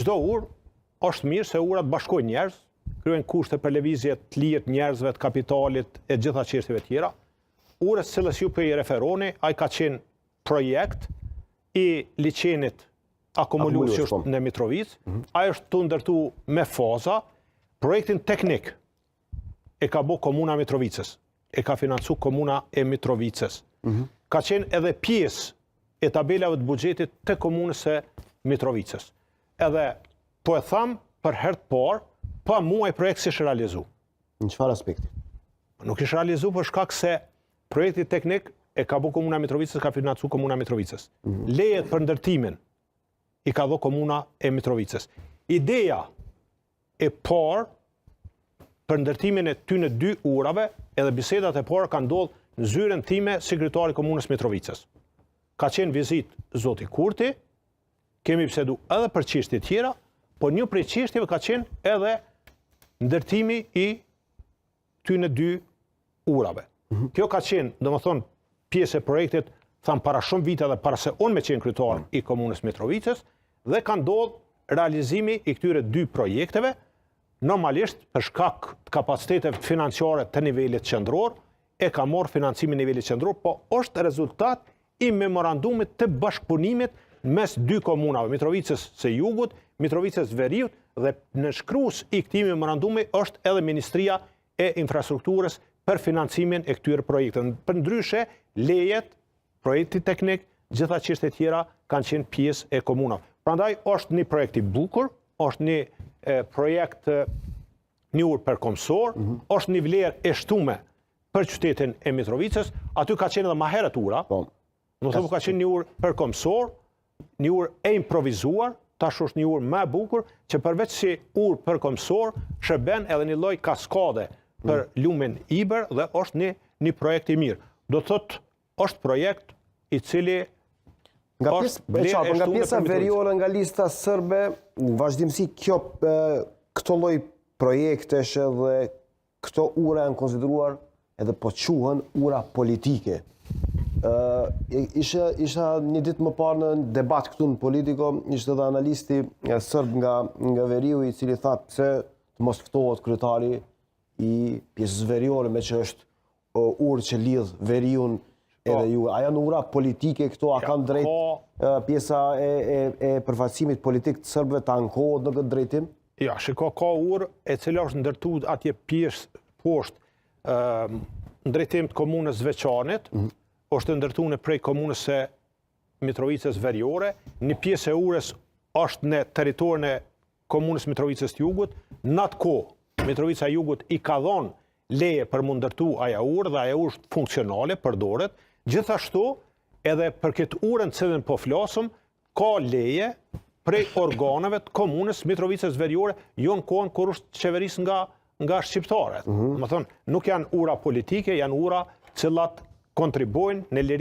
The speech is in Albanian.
Çdo urë është mirë se urat bashkojnë njerëz, kryejnë kushte për lëvizje të lirë njerëzve, të kapitalit e gjitha çështjeve tjera. Urës cilës ju për i referoni, ai ka qenë projekt i liçenit akumulues që është në Mitrovicë. Ai është të ndërtu me faza. Projektin teknik e ka bo Komuna Mitrovicës, e ka financu Komuna e Mitrovicës. Ka qenë edhe pjesë e tabelave të buxhetit të Komunës së Mitrovicës. Edhe po e tham për herë të parë, pa muaj projekt s'ishte realizu. Në çfarë aspekti? Nuk ishte realizu për shkak se projekti teknik e ka bo Komuna Mitrovicës, ka financu Komuna Mitrovicës. Lejet për ndërtimin i ka dho Komuna e Mitrovicës. Ideja e parë për ndërtimin e tyne 2 urave, edhe bisedat e parë ka ndodhur në zyrën time sekretari Komunës Mitrovicës. Ka qenë vizit zoti Kurti, kemi bisedu edhe për çështje tjera, po një prej çështjeve ka qenë edhe ndërtimi i tyne 2 urave. Kjo ka qenë, domethënë, pjesë e projektit, tham para shumë vite dhe para se unë me qenë kryetar i Komunës Mitrovicës, dhe ka ndodhur realizimi i këtyre 2 projekteve, normalisht për shkak të kapaciteteve financiare të nivelit qendror, e ka marrë financimin nivelit qendror, po është rezultat i memorandumit të bashkëpunimit mes 2 komunave, Mitrovicës së Jugut, Mitrovicës Veriut, dhe nënshkrues i këtij memorandumi është edhe Ministria e Infrastrukturës për financimin e këtyre projekteve. Përndryshe, lejet, projekti teknik, gjitha çështjet tjera kanë qenë pjesë e komunave. Prandaj është një projekt i bukur, është një projekt një urë përkombësor, është një vlerë e shtume për qytetin e Mitrovicës, aty ka qenë edhe më herët ura, në thëmë ka qenë një urë përkombësor, një urë e improvizuar, tash është një urë më e bukur, që përveç si urë përkombësor, shërben edhe një lloj kaskade për lumen Iber dhe është një projekt i mirë. Do të thotë, është projekt i cili Nga pjesa veriore nga lista sërbe, në vazhdimsi këto lloj projektesh dhe këto ura janë konsideruar edhe po quhen ura politike. Isha një ditë më parë në debat këtu në Politico, ishte edhe analisti sërb nga Veriu, i cili tha pse të mos ftohet kryetari i pjesës veriore, me që është urë që lidh Veriun edhe ju. A janë ura politike këto, a kanë drejt pjesa e përfaqësimit politik të serbëve të ankohet në këtë drejtim? Ja, shiko, ka urë e cila është ndërtuar atje pjesë poshtë në drejtim të komunës Veçanit, është ndërtuar prej komunës së Mitrovicës Veriore, një pjesë e urës është në territorin e komunës Mitrovicës të Jugut, në atë kohë Mitrovica e Jugut i ka dhënë leje për mu ndërtu aja urë dhe aja urë është funksionale, përdoret. Gjithashtu, edhe për këtë urën cilën po flasëm, ka leje prej organeve të komunës Mitrovicës Veriore, jo në kohën kur është qeveris nga shqiptarët. Më thënë, nuk janë ura politike, janë ura cilat kontribojnë në